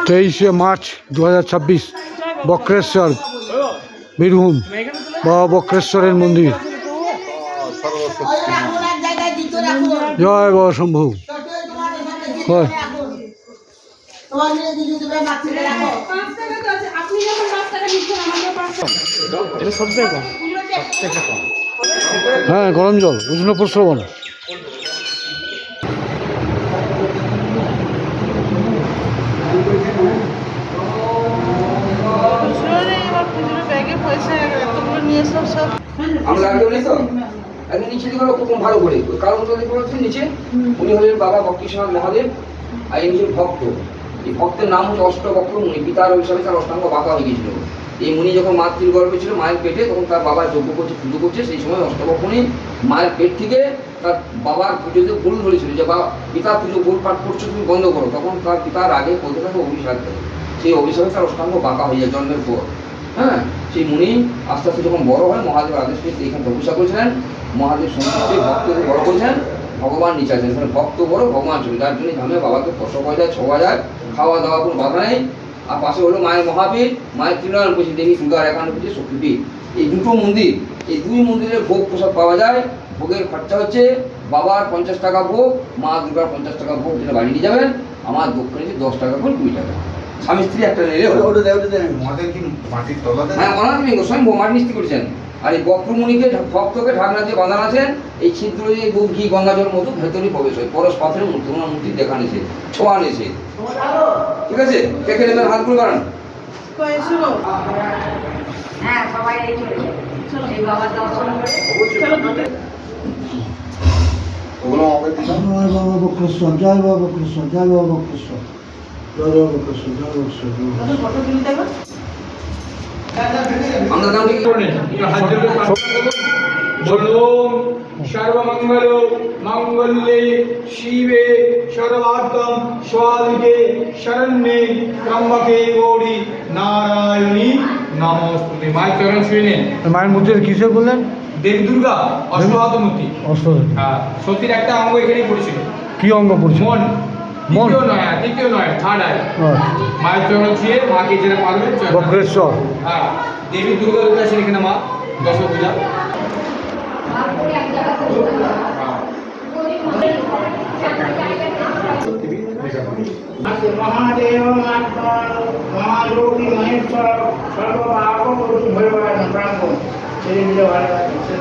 23শে March 2026 Bakreshwar Birbhum বাবা বক্রেশ্বরের মন্দির। জয় বাবা শম্ভু। হ্যাঁ, গরম জল উষ্ণ প্রস্রবণ। আমরা আগে বলি তো একদিন নিচে দিকে খুব ভালো করে কারণ তো দেখতে পাচ্ছেন নিচে উনি হলেন বাবা বক্রেশ্বর মহাদেব আর এই নিজের ভক্ত। এই ভক্তের নাম হচ্ছে অষ্টবক্র মুনি। পিতার হিসাবে তার অষ্টাঙ্গ বাঁকা হয়ে গিয়েছিল। এই মুনি যখন মাতৃ গর্ভে ছিল মায়ের পেটে, তখন তার বাবা যজ্ঞ করছে পুজো করছে। সেই সময় অষ্টবক্র মুনি মায়ের পেট থেকে তার বাবার পুজোতে ভুল ধরেছিল যে বাবা পিতা পুজো ভুল পাঠ করছো, তুমি বন্ধ করো। তখন তার পিতার আগে বলতে থাকে অভিশাপ দেয়। সেই অভিশাপে তার অষ্টাঙ্গ বাঁকা হয়ে যায় জন্মের পর। হ্যাঁ, সেই মুনি আস্তে আস্তে যখন বড় হয় মহাদেবের আদেশ পেয়ে এখানে তপস্যা করেছিলেন। মহাদেব সন্তুষ্ট ভক্তকে বড় করেছেন, ভগবান নিচে আছেন। এখানে ভক্ত বড় ভগবান ছিল, যার জন্য ধামে বাবাকে স্পর্শ করা যায়, ছোঁয়া যায়, খাওয়া দাওয়া কোনো বাধা নেই। আর পাশে হলো মায়ের মহাপীঠ, মায়ের ত্রিনয়ন পুজো, দেবী দুর্গার 51 পুজো শক্তিপীঠ। এই দুটো মন্দির, এই দুই মন্দিরের ভোগ প্রসাদ পাওয়া যায়। ভোগের খরচা হচ্ছে বাবার 50 টাকা ভোগ, মা দুর্গার 50 টাকা ভোগ, যেটা বাড়ি নিয়ে যাবেন। আমার দক্ষিণে 10 টাকা করে 20 টাকা। স্বামী স্ত্রী একটা নিলে হ্যাঁ, অনাথলিঙ্গ স্বয়ং মাটি মিস্ত্রি করেছেন। আর এই বক্রমণিকে ভক্তকে ঢাকনা দিয়ে বাঁধানো আছেন। এই ছিদ্র দিয়ে দুধ ঘি গঙ্গা জল মতো ভেতরে প্রবেশ হয়। পরশ পাথরের মূর্তি, ওনার মূর্তি দেখা নিয়েছে, ছোঁয়া নিয়েছে। ঠিক আছে, দেখে নেবেন, হাত করে বাড়ান। জয় বাবা বক্রেশ্বর, জয় বাবা বক্রেশ্বর, জয় বাবা বক্রেশ্বর, জয় বাবা বক্রেশ্বর, জয় বক্রেশ্বর। আমরা নাম ঠিক করে বলুন সর্বমঙ্গল মঙ্গলে শিবে সর্বার্থম স্বাদিকে শরণ্যে ত্রম্বকে গৌরী নারায়ণী নমস্তুতে। মায়ের চরণ ছুঁয়ে নিন। মায়ের মূর্তির কিসে বললেন? দেবী দুর্গা অষ্টহাত মূর্তি। হ্যাঁ, সতীর একটা অঙ্গ এখানেই পড়েছিল। কি অঙ্গ পড়ছে? মন। দ্বিতীয় নয় থার্ড আই। মায়ের চরণ ছুঁয়ে মাকে যেটা পারবেন বক্রেশ্বর। হ্যাঁ, দেবী দুর্গা রূপে আছেন এখানে মা দশভূজা। মহাদেব মহাযোগী মহেশ্বর সর্বভাব ভগবান প্রাঙ্গ সেই মিলে ভালো লাগছে।